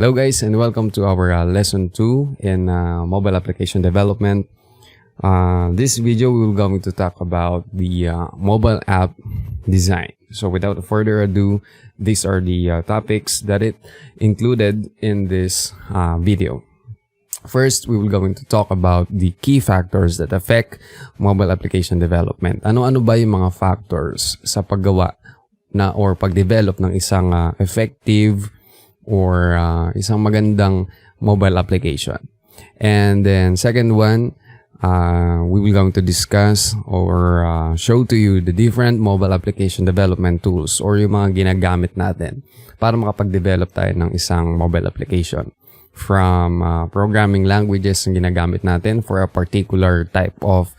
Hello guys and welcome to our lesson 2 in mobile application development. This video we will going to talk about the mobile app design. So without further ado, these are the topics that it included in this video. First, we will going to talk about the key factors that affect mobile application development. Ano-ano ba yung mga factors sa paggawa na or pag-develop ng isang effective or isang magandang mobile application. And then second one, we will going to discuss or show to you the different mobile application development tools or yung mga ginagamit natin para makapag-develop tayo ng isang mobile application. From programming languages na ginagamit natin for a particular type of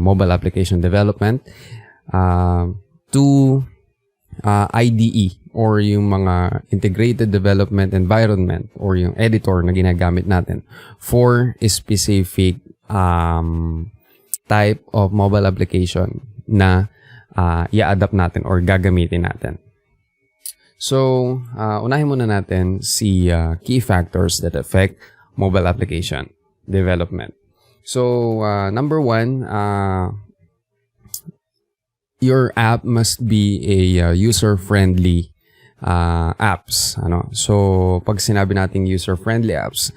mobile application development to IDE or yung mga integrated development environment or yung editor na ginagamit natin for a specific type of mobile application na i-adapt natin or gagamitin natin. So, unahin muna natin si key factors that affect mobile application development. So, number one, your app must be a user-friendly apps. So, pag sinabi nating user-friendly apps,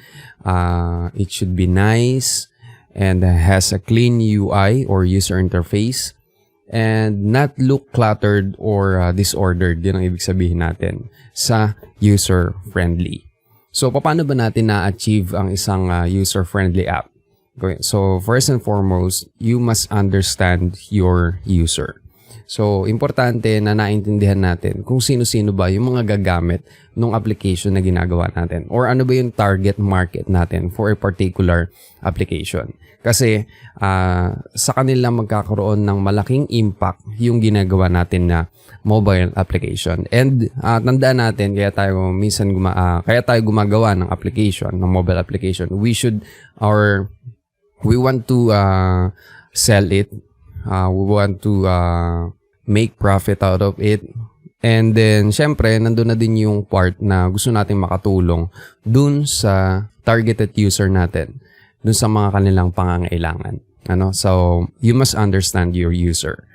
it should be nice and has a clean UI or user interface and not look cluttered or disordered. Yun ang ibig sabihin natin sa user-friendly. So, paano ba natin na-achieve ang isang user-friendly app? Okay. So, first and foremost, you must understand your user. So, importante na naintindihan natin kung sino-sino ba yung mga gagamit ng application na ginagawa natin or ano ba yung target market natin for a particular application. Kasi sa kanila magkakaroon ng malaking impact yung ginagawa natin na mobile application. And tandaan natin, kaya tayo gumagawa ng application, ng mobile application, we want to sell it. We want to make profit out of it. And then, syempre, nandun na din yung part na gusto natin makatulong dun sa targeted user natin, dun sa mga kanilang pangangailangan. So, you must understand your user.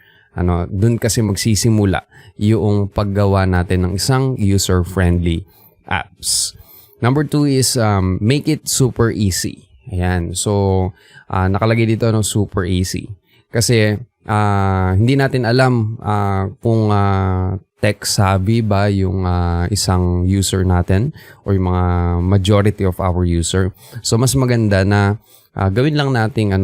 Dun kasi magsisimula yung paggawa natin ng isang user-friendly apps. Number 2 is make it super easy. Ayan. So, nakalagay dito super easy. Kasi, hindi natin alam kung tech-savvy ba yung isang user natin or yung mga majority of our user. So, mas maganda na gawin lang nating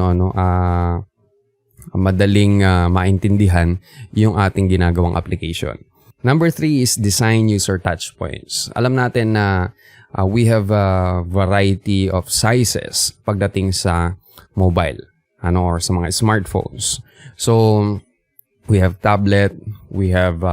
madaling maintindihan yung ating ginagawang application. Number 3 is design user touchpoints. Alam natin na we have a variety of sizes pagdating sa mobile or sa mga smartphones. So, we have tablet, we have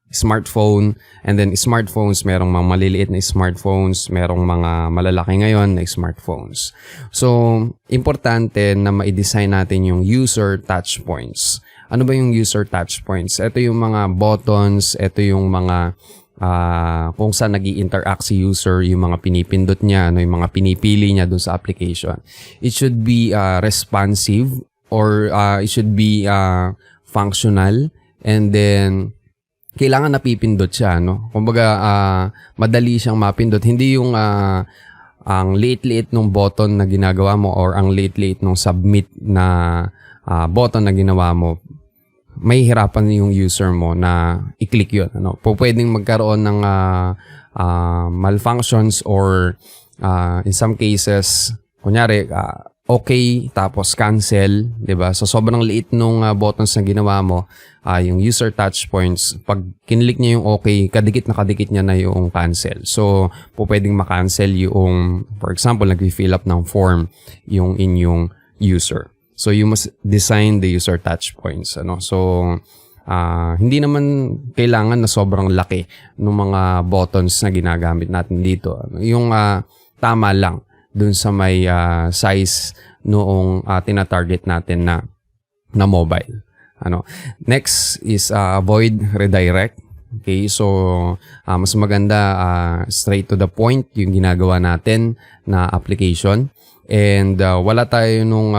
smartphone, and then smartphones, merong mga maliliit na smartphones, merong mga malalaki ngayon na smartphones. So, importante na ma-design natin yung user touchpoints. Ano ba yung user touchpoints? Ito yung mga buttons, ito yung mga kung saan nag-i-interact si user, yung mga pinipindot niya, yung mga pinipili niya dun sa application. It should be responsive or it should be functional, and then kailangan napipindot siya, Kumbaga madali siyang mapindot, hindi yung ang liit-liit ng button na ginagawa mo or ang liit-liit ng submit na button na ginawa mo. May hirapan yung user mo na i-click yun. Pwedeng magkaroon ng malfunctions or in some cases, kunyari, okay, tapos cancel, diba? So, sobrang liit nung buttons na ginawa mo, yung user touchpoints, pag kinlik niya yung okay, kadikit niya na yung cancel. So, pwedeng makancel yung, for example, nag-fill up ng form yung inyong user. So, you must design the user touchpoints. So, hindi naman kailangan na sobrang laki ng mga buttons na ginagamit natin dito. Yung tama lang dun sa may size noong tina-target natin na mobile. Next is avoid redirect. Okay, so mas maganda straight to the point yung ginagawa natin na application. And wala tayo nung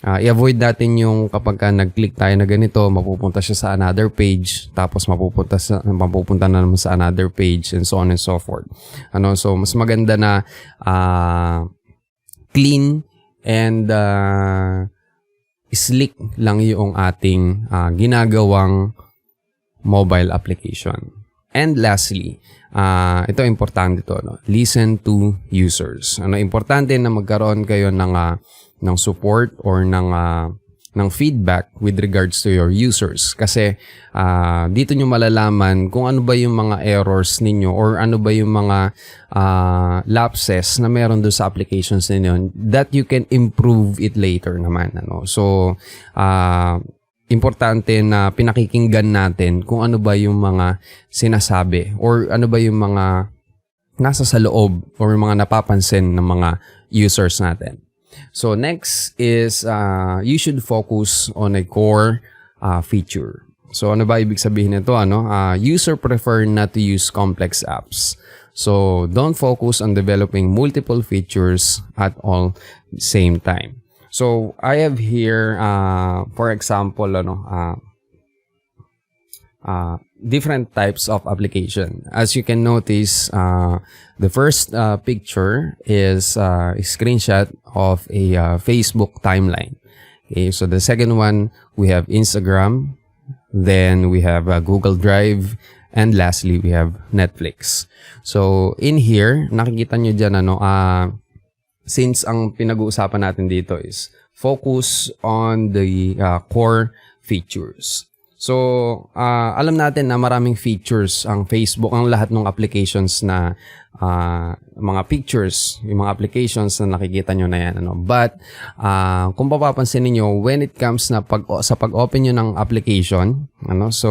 i-avoid natin yung kapag nag-click tayo na ganito, mapupunta siya sa another page, tapos mapupunta na naman sa another page, and so on and so forth. So mas maganda na clean and slick lang yung ating ginagawang mobile application. And lastly, ito importante to, no? Listen to users. Importante na magkaroon kayo ng support or ng feedback with regards to your users. Kasi dito nyo malalaman kung ano ba yung mga errors ninyo or ano ba yung mga lapses na meron doon sa applications ninyo that you can improve it later naman. So, importante na pinakikinggan natin kung ano ba yung mga sinasabi or ano ba yung mga nasa sa loob or mga napapansin ng mga users natin. So next is you should focus on a core feature. So ano ba ibig sabihin nito? User prefer not to use complex apps. So don't focus on developing multiple features at all same time. So I have here, for example, different types of application. As you can notice, the first picture is a screenshot of a Facebook timeline. Okay, so the second one, we have Instagram, then we have Google Drive, and lastly, we have Netflix. So in here, nakikita nyo dyan, since ang pinag-uusapan natin dito is focus on the core features. So, alam natin na maraming features ang Facebook, ang lahat ng applications na mga pictures, yung mga applications na nakikita nyo na yan. But, kung papapansin niyo when it comes na sa pag-open nyo ng application, so,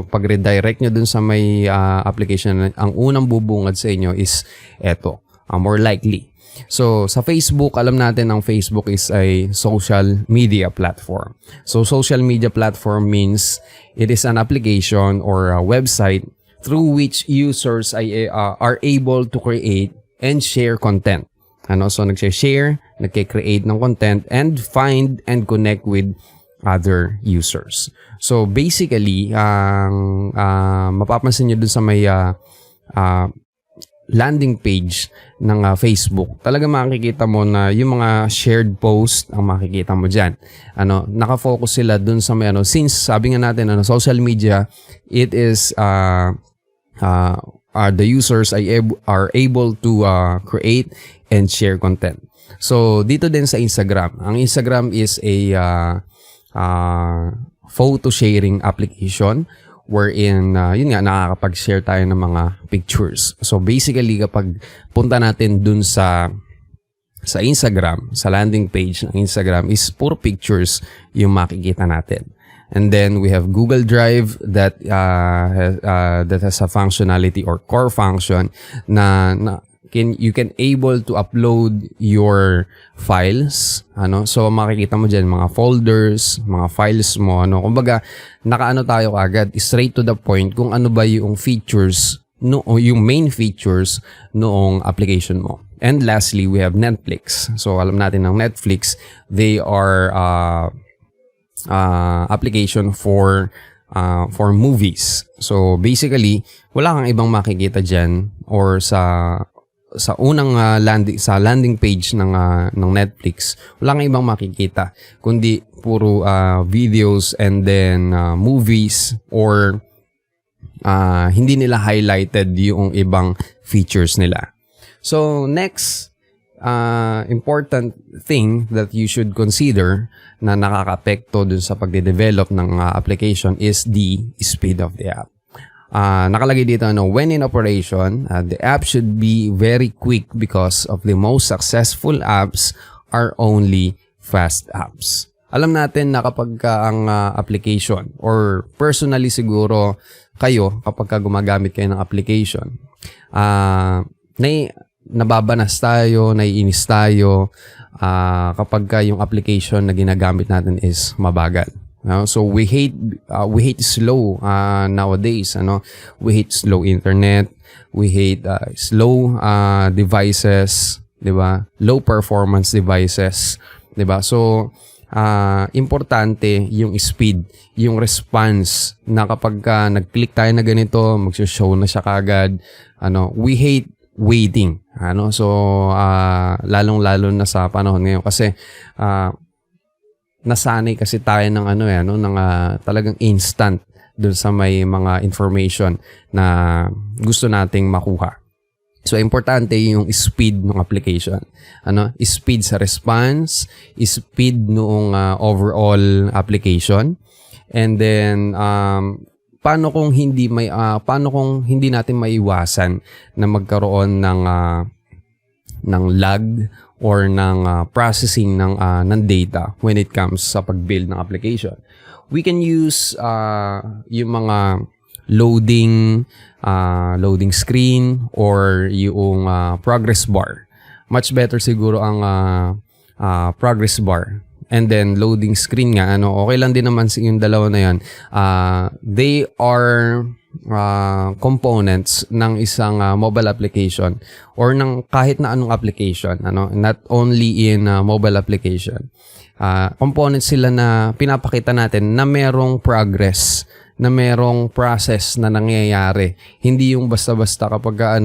pag-redirect nyo dun sa may application, ang unang bubungad sa inyo is eto, more likely. So, sa Facebook, alam natin ang Facebook is a social media platform. So, social media platform means it is an application or a website through which users are able to create and share content. So, nag-share, nag-create ng content, and find and connect with other users. So, basically, mapapansin nyo dun sa may landing page ng Facebook, talaga makikita mo na yung mga shared post ang makikita mo dyan. Nakafocus sila dun sa may since sabi nga natin, social media, it is, the users are able to create and share content. So, dito din sa Instagram. Ang Instagram is a photo sharing application wherein, yun nga, nakakapag-share tayo ng mga pictures. So, basically, kapag punta natin dun sa Instagram, sa landing page ng Instagram, is puro pictures yung makikita natin. And then, we have Google Drive that has a functionality or core function na you can able to upload your files. So, makikita mo dyan mga folders, mga files mo. Kumbaga, nakaano tayo agad, straight to the point kung ano ba yung features, yung main features noong application mo. And lastly, we have Netflix. So, alam natin ng Netflix, they are application for movies. So, basically, wala kang ibang makikita dyan or sa unang landing page ng Netflix, wala kang ibang makikita kundi puro videos and then movies or hindi nila highlighted yung ibang features nila. So next important thing that you should consider na nakaka-apekto dun sa pagde-develop ng application is the speed of the app. Nakalagay dito, when in operation, the app should be very quick because of the most successful apps are only fast apps. Alam natin na kapag ang application or personally siguro kayo kapag gumagamit kayo ng application, nababanas tayo, naiinis tayo kapag yung application na ginagamit natin is mabagal. So we hate slow nowadays, we hate slow internet, we hate slow devices, 'di ba? Low performance devices, 'di ba? So importante yung speed, yung response na kapag nag-click tayo na ganito, mag-show na siya kagad. We hate waiting. So lalong-lalo na sa panahon ngayon kasi nasanay kasi tayo ng talagang instant dun sa may mga information na gusto nating makuha. So importante yung speed ng application. Speed sa response, speed noong overall application. And then paano kung hindi natin maiwasan na magkaroon ng lag or ng processing ng data when it comes sa pag-build ng application. We can use yung mga loading screen or yung progress bar. Much better siguro ang progress bar. And then loading screen nga, okay lang din naman yung dalawa na yan. They are components ng isang mobile application or ng kahit na anong application, not only in mobile application. Components sila na pinapakita natin na merong progress, na merong process na nangyayari. Hindi yung basta-basta kapag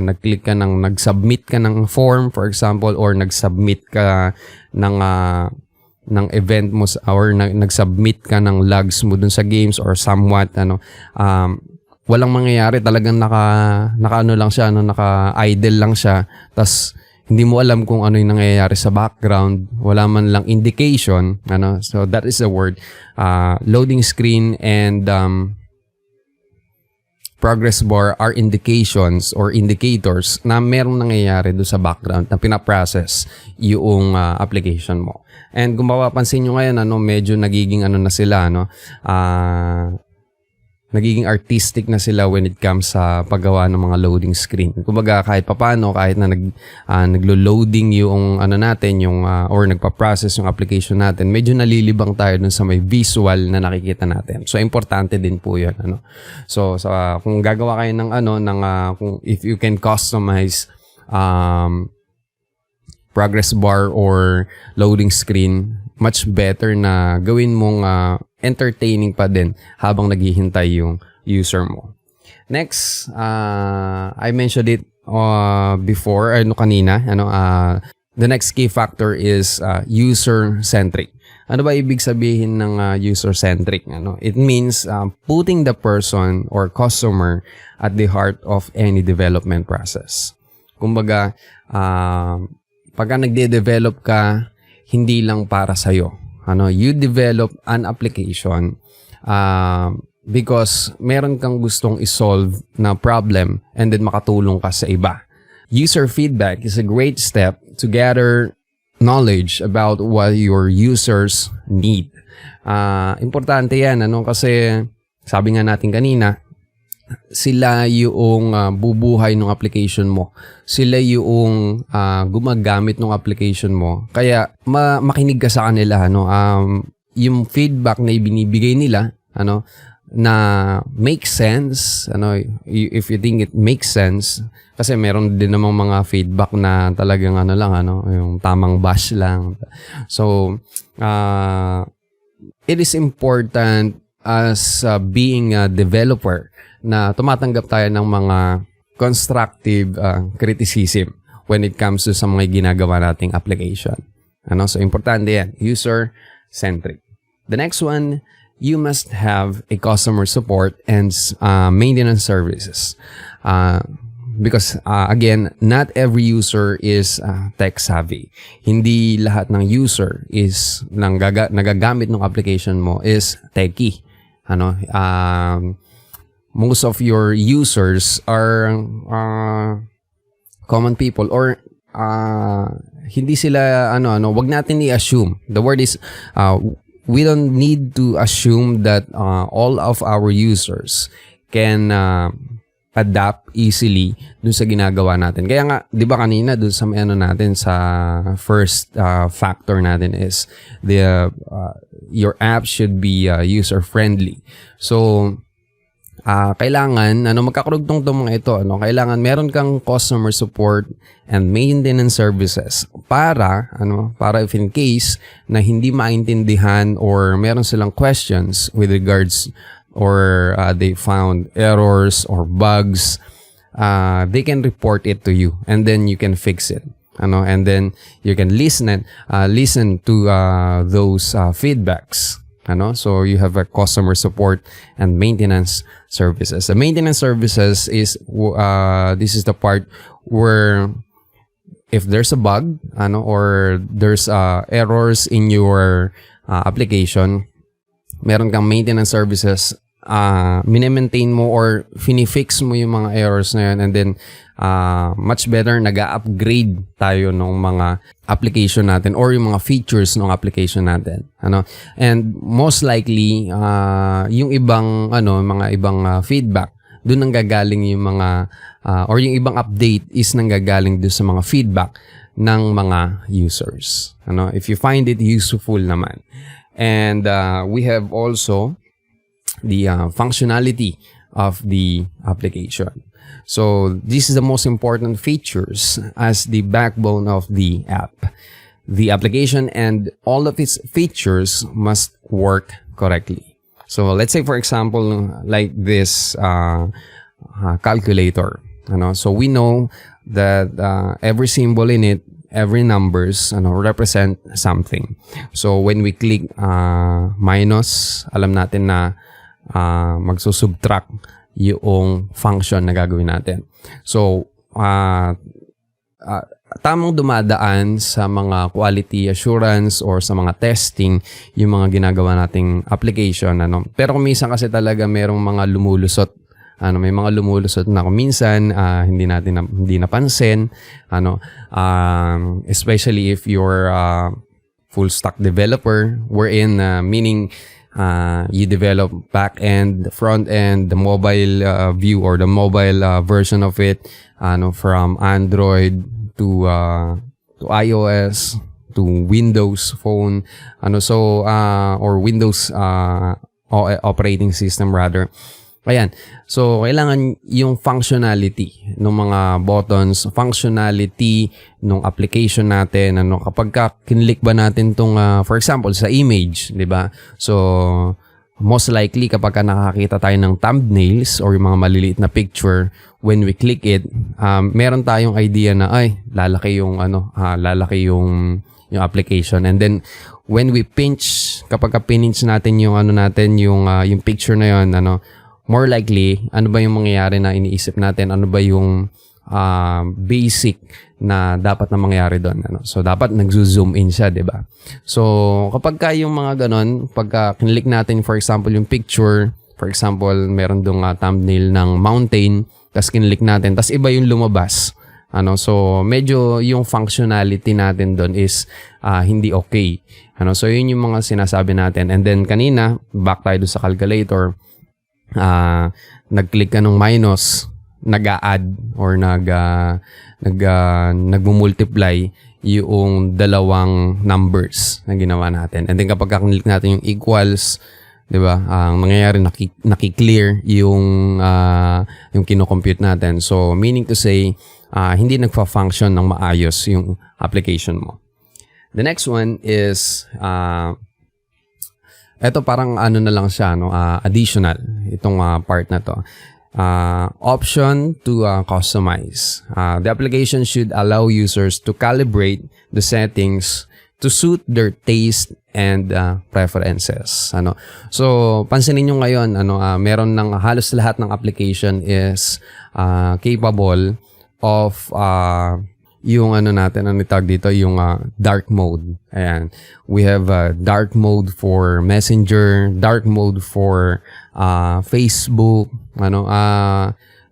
nag-click ka nag-submit ka ng form, for example, or nag-submit ka ng event mo or nag-submit ka ng logs mo dun sa games or somewhat walang mangyayari, talagang naka-idle lang siya, tas hindi mo alam kung ano yung nangyayari sa background, wala man lang indication, so that is the word. Loading screen and progress bar are indications or indicators na merong nangyayari doon sa background na pinaprocess yung application mo. And kung mapapansin nyo ngayon, medyo nagiging na sila, nagiging artistic na sila when it comes sa paggawa ng mga loading screen. Kumbaga kahit papaano, kahit na naglo-loading yung natin, yung or nagpa-process yung application natin, medyo nalilibang tayo dun sa may visual na nakikita natin. So importante din po 'yan, So kung gagawa kayo ng kung if you can customize progress bar or loading screen, much better na gawin mong entertaining pa din habang naghihintay yung user mo. Next, I mentioned it before, kanina, the next key factor is user-centric. Ano ba ibig sabihin ng user-centric? It means putting the person or customer at the heart of any development process. Kumbaga, pagka nagde-develop ka, hindi lang para sa'yo. You develop an application because meron kang gustong isolve na problem and then makatulong ka sa iba. User feedback is a great step to gather knowledge about what your users need. Importante yan, kasi sabi nga natin kanina, sila yung bubuhay ng application mo. Sila yung gumagamit ng application mo. Kaya makinig ka sa kanila, yung feedback na ibinibigay nila, na make sense, if you think it makes sense, kasi meron din namang mga feedback na talagang yung tamang bash lang. So it is important as being a developer na tumatanggap tayo ng mga constructive criticism when it comes to sa mga ginagawa nating application. So importante yan, user-centric. The next one, you must have a customer support and maintenance services. Because again, not every user is tech-savvy. Hindi lahat ng user is nagagamit ng application mo is techie. Most of your users are common people or hindi sila wag natin i-assume. The word is we don't need to assume that all of our users can adapt easily dun sa ginagawa natin. Kaya nga, di ba kanina dun sa ano natin sa first factor natin is your app should be user friendly. So kailangan magkakarugtong tong mga ito, kailangan meron kang customer support and maintenance services para if in case na hindi maintindihan or meron silang questions with regards or they found errors or bugs, they can report it to you and then you can fix it. And then you can listen to those feedbacks. So you have a customer support and maintenance services. The maintenance services is this is the part where if there's a bug, or there's errors in your application, meron kang maintenance services, mini-maintain mo or fini-fix mo yung mga errors na yun, and then much better nag-upgrade tayo ng mga application natin or yung mga features ng application natin. And most likely yung ibang mga ibang feedback doon nanggagaling yung mga or yung ibang update is nanggagaling doon sa mga feedback ng mga users. If you find it useful naman. And we have also the functionality of the application. So this is the most important features as the backbone of the app. The application and all of its features must work correctly. So let's say for example like this calculator. So we know that every symbol in it, every numbers represent something. So when we click minus, alam natin na magsusubtract yung function na gagawin natin. So tamang dumadaan sa mga quality assurance or sa mga testing yung mga ginagawa nating application. Pero kung minsan kasi talaga merong mga lumulusot, may mga lumulusot na minsan hindi napansin, especially if you're full stack developer, wherein meaning you develop back end, front end, the mobile view or the mobile version of it, from Android to iOS to Windows phone, or Windows operating system rather. Ayan. So, kailangan yung functionality ng mga buttons, functionality ng application natin, kapag kinlik ba natin tong, for example, sa image, di ba? So, most likely kapag nakakita tayo ng thumbnails or yung mga maliliit na picture, when we click it, meron tayong idea na, lalaki yung application. And then, when we pinch, kapag pinch natin yung yung picture na yun, more likely, ano ba yung mangyayari na iniisip natin? Ano ba yung basic na dapat na mangyari doon? So, dapat nag-zoom in siya, di ba? So, kapag yung mga ganon, pagka kinlik natin, for example, yung picture, for example, meron doong thumbnail ng mountain, tas kinlik natin, tas iba yung lumabas. So, medyo yung functionality natin doon is hindi okay. So, yun yung mga sinasabi natin. And then, kanina, back tayo doon sa calculator, nag-click ka ng minus, nag-a-add or nag-multiply yung dalawang numbers na ginawa natin. And then kapag click natin yung equals, 'di ba? Ang mangyayari naki-clear yung kino-compute natin. So meaning to say, hindi nagfa-function ng maayos yung application mo. The next one is ito parang na lang siya, additional, itong part na to. Option to customize. The application should allow users to calibrate the settings to suit their taste and preferences. So, pansinin nyo ngayon, meron ng halos lahat ng application is capable of yung natin, tag dito, yung dark mode. Ayan. We have dark mode for Messenger, dark mode for Facebook,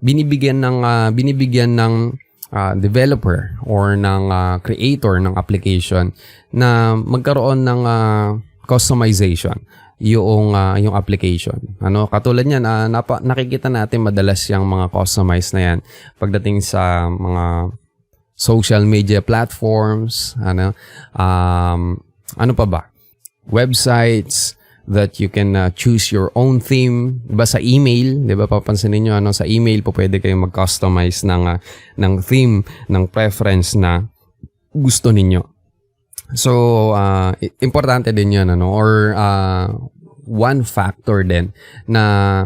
binibigyan ng developer or ng creator ng application na magkaroon ng customization. yung application. Katulad niyan, nakikita natin madalas yung mga customized na yan pagdating sa mga social media platforms, ano pa ba? Websites that you can choose your own theme. Diba sa email, diba papansinin nyo, sa email po pwede kayong mag-customize ng theme, ng preference na gusto ninyo. So, importante din yun, or one factor din na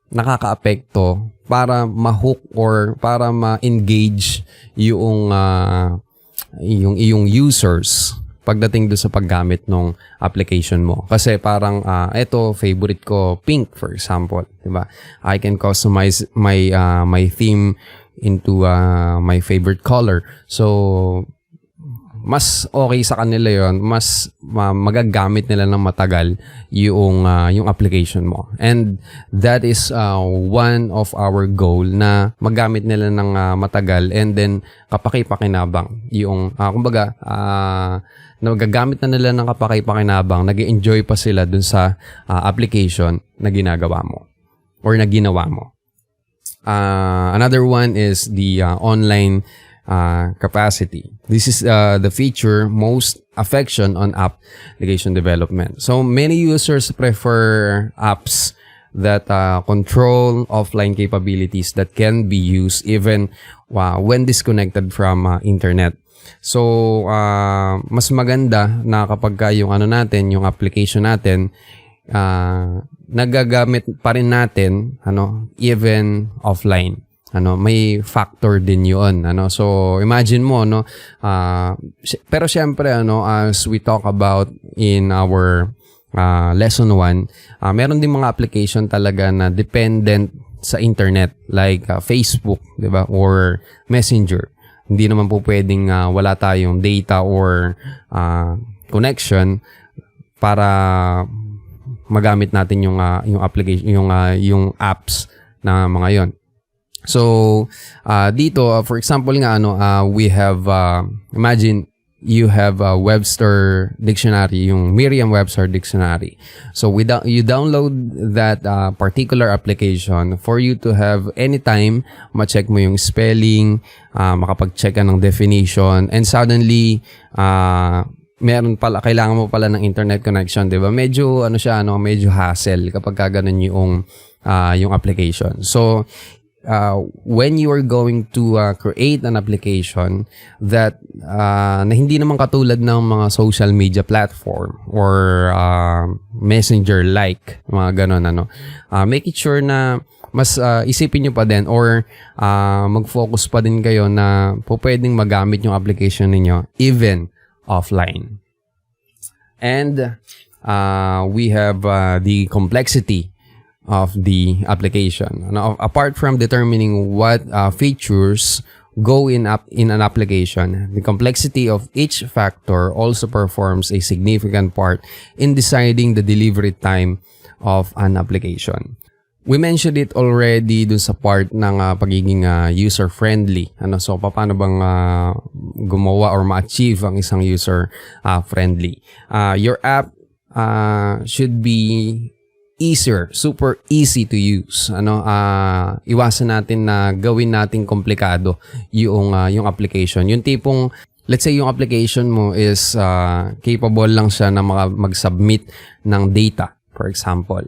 nakaka-apekto para ma-hook or para ma-engage yung users pagdating doon sa paggamit ng application mo. Kasi parang, eto, favorite ko, pink, for example. Diba? I can customize my theme into my favorite color. So, mas okay sa kanila yon, mas magagamit nila ng matagal yung application mo. And that is one of our goal na magamit nila ng matagal and then kapaki-pakinabang. Yung, kumbaga, nagagamit na nila ng kapaki-pakinabang, nag-enjoy pa sila dun sa application na ginagawa mo or na ginawa mo. Another one is the online capacity. This is the feature most affection on application development. So many users prefer apps that control offline capabilities that can be used even when disconnected from internet. So mas maganda na kapag yung yung application natin nagagamit pa rin natin even offline. May factor din yun. So, imagine mo, pero syempre, as we talk about in our lesson 1, meron din mga application talaga na dependent sa internet, like Facebook, di ba? Or Messenger. Hindi naman po pwedeng wala tayong data or connection para magamit natin yung application, yung apps na mga yon. So, dito, for example nga, we have, imagine, you have a Webster dictionary, yung Merriam-Webster dictionary. So, you download that particular application for you to have anytime, ma-check mo yung spelling, makapag-check ka ng definition, and suddenly, kailangan mo pala ng internet connection, di ba? Medyo, medyo hassle kapag ganun yung application. So, when you are going to create an application that na hindi naman katulad ng mga social media platform or messenger like mga ganon make it sure na mas isipin nyo pa din or mag-focus pa din kayo na pwedeng magamit yung application ninyo even offline. And we have the complexity of the application. Apart from determining what features go in an application, the complexity of each factor also performs a significant part in deciding the delivery time of an application. We mentioned it already dun sa part ng pagiging user-friendly. So, paano bang gumawa or ma-achieve ang isang user-friendly? Your app should be easier, super easy to use. Iwasan natin na gawin natin komplikado yung application. Yung tipong, let's say yung application mo is capable lang siya na mag-submit ng data. For example,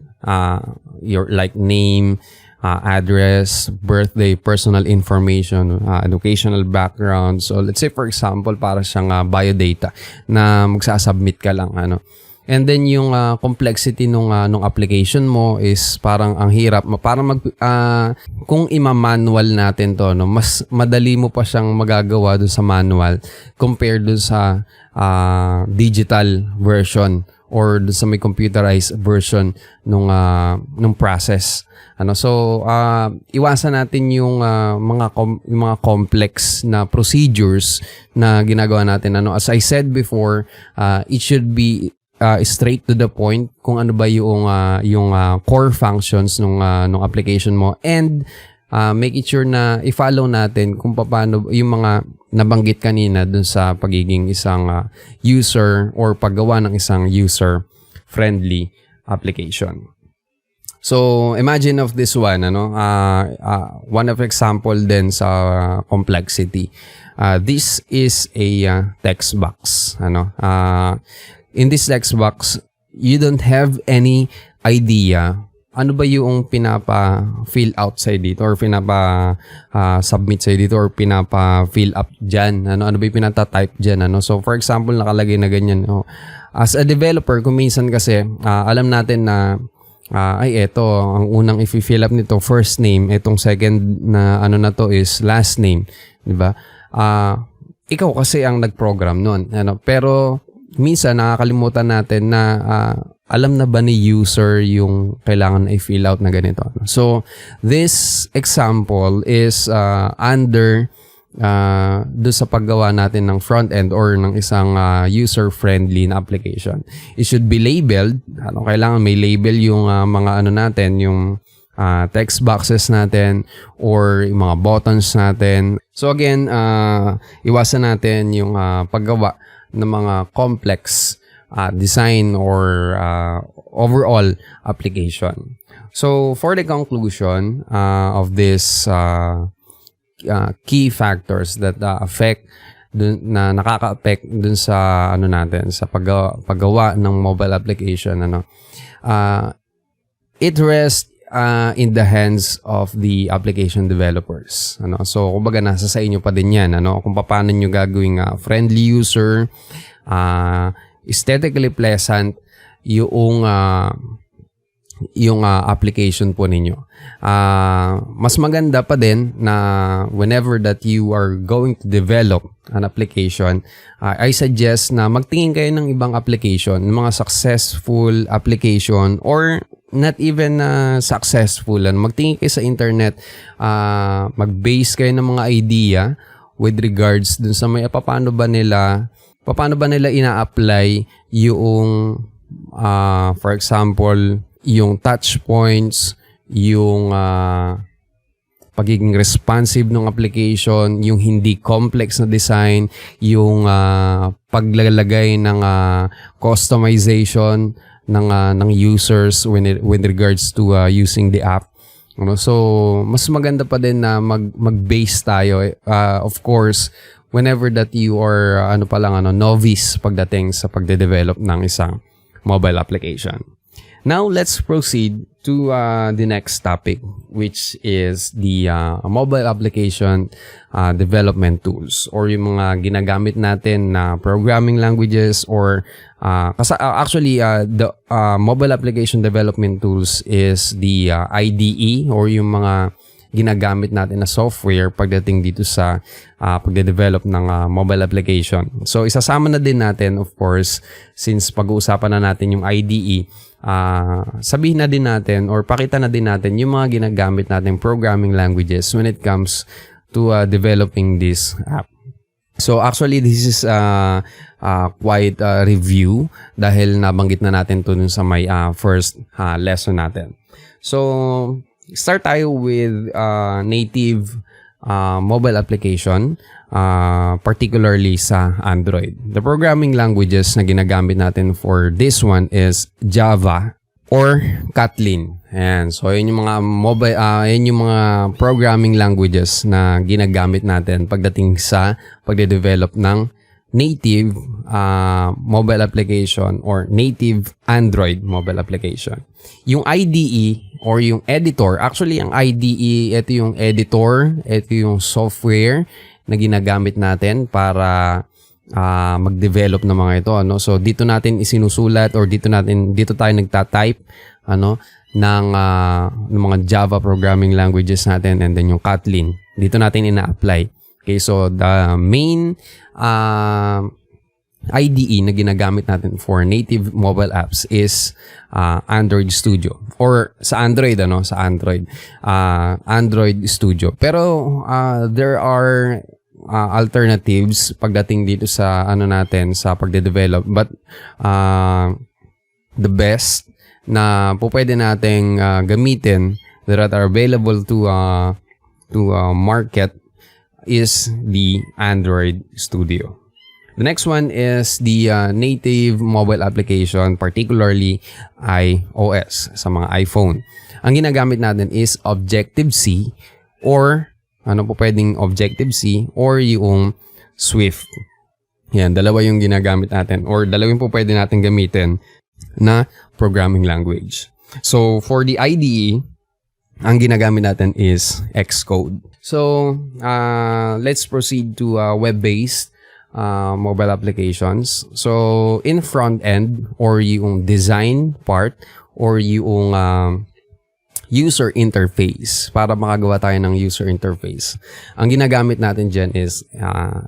your like name, address, birthday, personal information, educational background. So let's say for example, para siyang biodata na magsasubmit ka lang And then yung complexity nung application mo is parang ang hirap. Parang kung ima-manual natin to, mas madali mo pa siyang magagawa doon sa manual compared doon sa digital version or doon sa may computerized version nung process. So iwasan natin yung mga complex na procedures na ginagawa natin. As I said before, it should be straight to the point kung ano ba yung core functions nung application mo and make it sure na i-follow natin kung paano yung mga nabanggit kanina dun sa pagiging isang user or paggawa ng isang user friendly application. So, imagine of this one, one of example din sa complexity. This is a text box. In this text box, you don't have any idea ano ba yung pinapa-fill out sa'yo dito or pinapa-submit sa'yo dito or pinapa-fill up dyan. Ano ba yung pinata-type dyan. So, for example, nakalagay na ganyan. As a developer, kung minsan kasi, alam natin na eto, ang unang i-fill up nito, first name. Itong second na na to is last name. Diba? Ikaw kasi ang nag-program nun. Pero, minsan, nakakalimutan natin na alam na ba ni user yung kailangan i-fill out na ganito. So, this example is under doon sa paggawa natin ng front-end or ng isang user-friendly na application. It should be labeled. Kailangan may label yung mga natin, yung text boxes natin or yung mga buttons natin. So again, iwasan natin yung paggawa ng mga complex design or overall application. So for the conclusion of this key factors that affect na nakaka-affect dun sa natin sa paggawa ng mobile application, it rests in the hands of the application developers. So kumbaga nasa sa inyo pa din yan, kung paano nyo gagawing friendly user, aesthetically pleasant yung application po ninyo. Mas maganda pa din na whenever that you are going to develop an application, I suggest na magtingin kayo ng ibang application, mga successful application or not even successful. Magtingin kayo sa internet, mag-base kayo ng mga idea with regards dun sa paano ba nila ina-apply yung for example yung touch points, yung pagiging responsive ng application, yung hindi complex na design, yung paglalagay ng customization ng users when regards to using the app. So mas maganda pa din na mag-base tayo, of course whenever that you are novice pagdating sa pagde-develop ng isang mobile application. Now, let's proceed to the next topic, which is the mobile application development tools or yung mga ginagamit natin na programming languages or actually the mobile application development tools is the IDE or yung mga ginagamit natin na software pagdating dito sa pagde-develop ng mobile application. So, isasama na din natin, of course, since pag-uusapan na natin yung IDE, sabihin na din natin or pakita na din natin yung mga ginagamit natin programming languages when it comes to developing this app. So actually this is quite a review dahil nabanggit na natin to dun sa may first lesson natin. So start tayo with native mobile application, particularly sa Android. The programming languages na ginagamit natin for this one is Java or Kotlin. Ayan. So, yun yung mga yun yung mga programming languages na ginagamit natin pagdating sa pagde-develop ng native mobile application or native Android mobile application. Yung IDE or yung editor, actually ang IDE, ito yung editor, ito yung software na ginagamit natin para mag-develop ng mga ito. So dito natin isinusulat or dito tayo nagta-type ng mga Java programming languages natin and then yung Kotlin. Dito natin ina-apply. Okay, so the main IDE na ginagamit natin for native mobile apps is Android Studio or sa Android Android Studio. Pero there are alternatives pagdating dito sa natin sa pagde-develop, but the best na pwede nating gamitin that are available to market is the Android Studio. The next one is the native mobile application, particularly iOS sa mga iPhone. Ang ginagamit natin is Objective-C or pwedeng Objective-C or yung Swift. Yan, dalawa yung ginagamit natin or dalawin po pwede natin gamitin na programming language. So, for the IDE, ang ginagamit natin is Xcode. So, let's proceed to web-based mobile applications. So, in front end or yung design part or yung user interface, para makagawa tayo ng user interface, ang ginagamit natin dyan is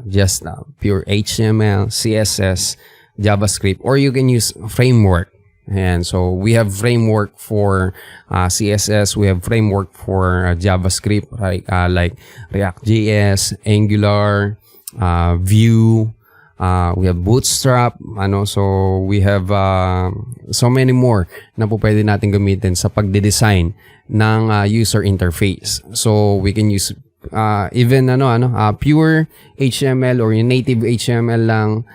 just pure HTML, CSS, JavaScript, or you can use framework. And so we have framework for CSS, we have framework for JavaScript, right? Like React.js, Angular, Vue, we have Bootstrap, so we have so many more na po pwede natin gamitin sa pagde-design ng user interface. So we can use even pure HTML or yung native HTML lang,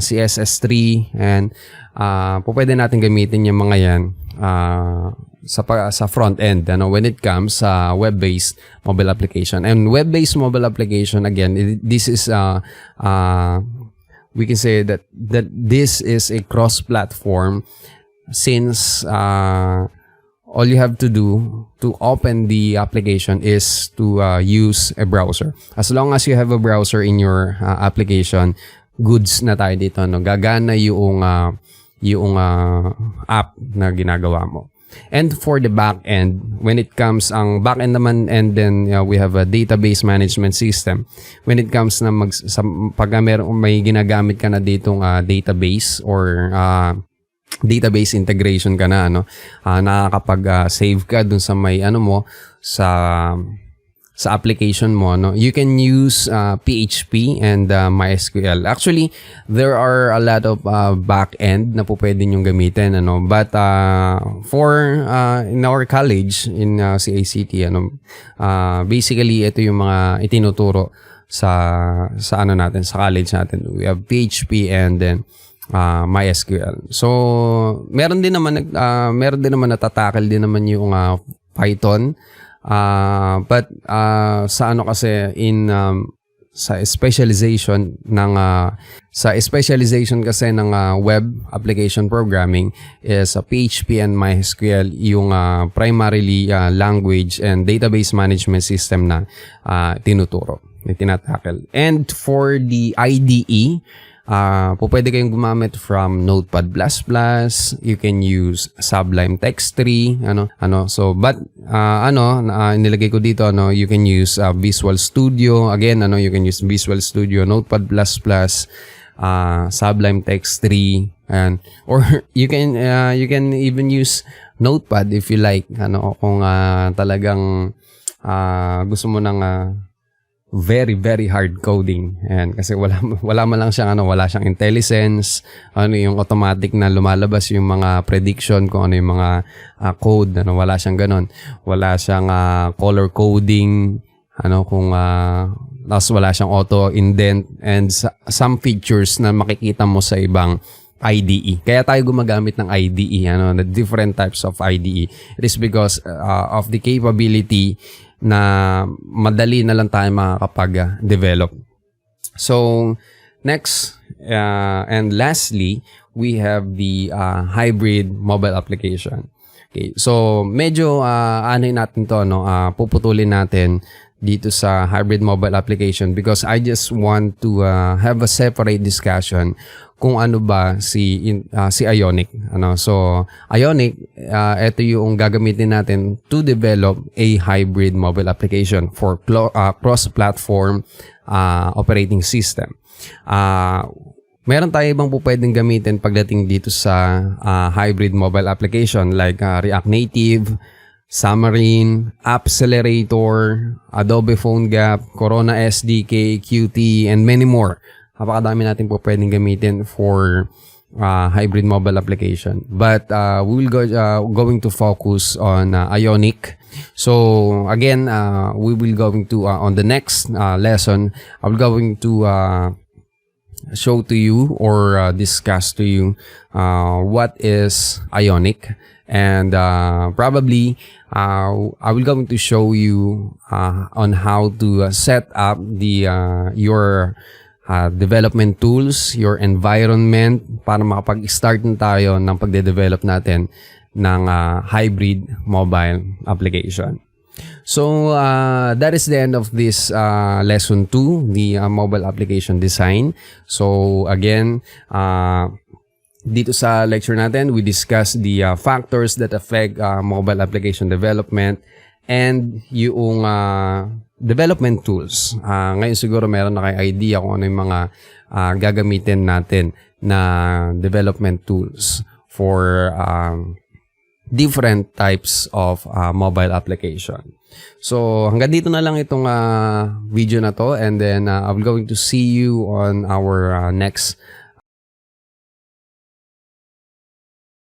CSS3, and po pwede natin gamitin yung mga yan sa front end when it comes sa web-based mobile application. And web-based mobile application, again, this is we can say that this is a cross-platform, since all you have to do to open the application is to use a browser. As long as you have a browser in your application, goods na tayo dito, gagana yung app na ginagawa mo. And for the back end, when it comes ang back end naman, and then we have a database management system. When it comes na pag may ginagamit ka na ditong database or database integration ka na, nakakapag-save ka dun sa may mo sa application mo, you can use PHP and MySQL. Actually, there are a lot of back-end na po pwede nyong gamitin, but for in our college in CACT, basically ito yung mga itinuturo sa natin, sa college natin. We have PHP and then MySQL. So, meron din naman natatakal din naman yung Python. But sa kasi sa specialization kasi ng web application programming is PHP and MySQL yung primarily language and database management system na tinuturo, tinatakal. And for the IDE, pwede kayong gumamit from Notepad++, you can use Sublime Text 3, so but nilagay ko dito, you can use Visual Studio, again, you can use Visual Studio, Notepad++, Sublime Text 3, and or you can even use Notepad if you like, kung talagang gusto mo ng very very hard coding, and kasi wala man lang siyang wala siyang IntelliSense, yung automatic na lumalabas yung mga prediction kung ano yung mga code, wala siyang ganon, wala siyang color coding, kung wala siyang auto indent, and some features na makikita mo sa ibang IDE. Kaya tayo gumagamit ng IDE, the different types of IDE. It is because of the capability na madali na lang tayo makakapag-develop. So, next and lastly, we have the hybrid mobile application. Okay, so medyo natin to, puputulin natin dito sa hybrid mobile application because I just want to have a separate discussion kung ano ba si Ionic. So Ionic, ito yung gagamitin natin to develop a hybrid mobile application for cross-platform operating system. Meron tayo ibang po pwedeng gamitin pagdating dito sa hybrid mobile application like React Native, Xamarin, Appcelerator, Adobe PhoneGap, Corona SDK, Qt, and many more. Napakadami natin po pwedeng gamitin for hybrid mobile application. But we will going to focus on Ionic. So again, we will going to on the next lesson, I'm going to show to you or discuss to you what is Ionic, and probably I will going to show you on how to set up your development tools, your environment para makapag-start na tayo ng pagde-develop natin ng hybrid mobile application. So that is the end of this lesson 2, the mobile application design. So again, dito sa lecture natin, we discuss the factors that affect mobile application development and yung development tools. Ngayon siguro meron na kayo idea kung ano yung mga gagamitin natin na development tools for different types of mobile application. So hanggang dito na lang itong video na to, and then I will going to see you on our next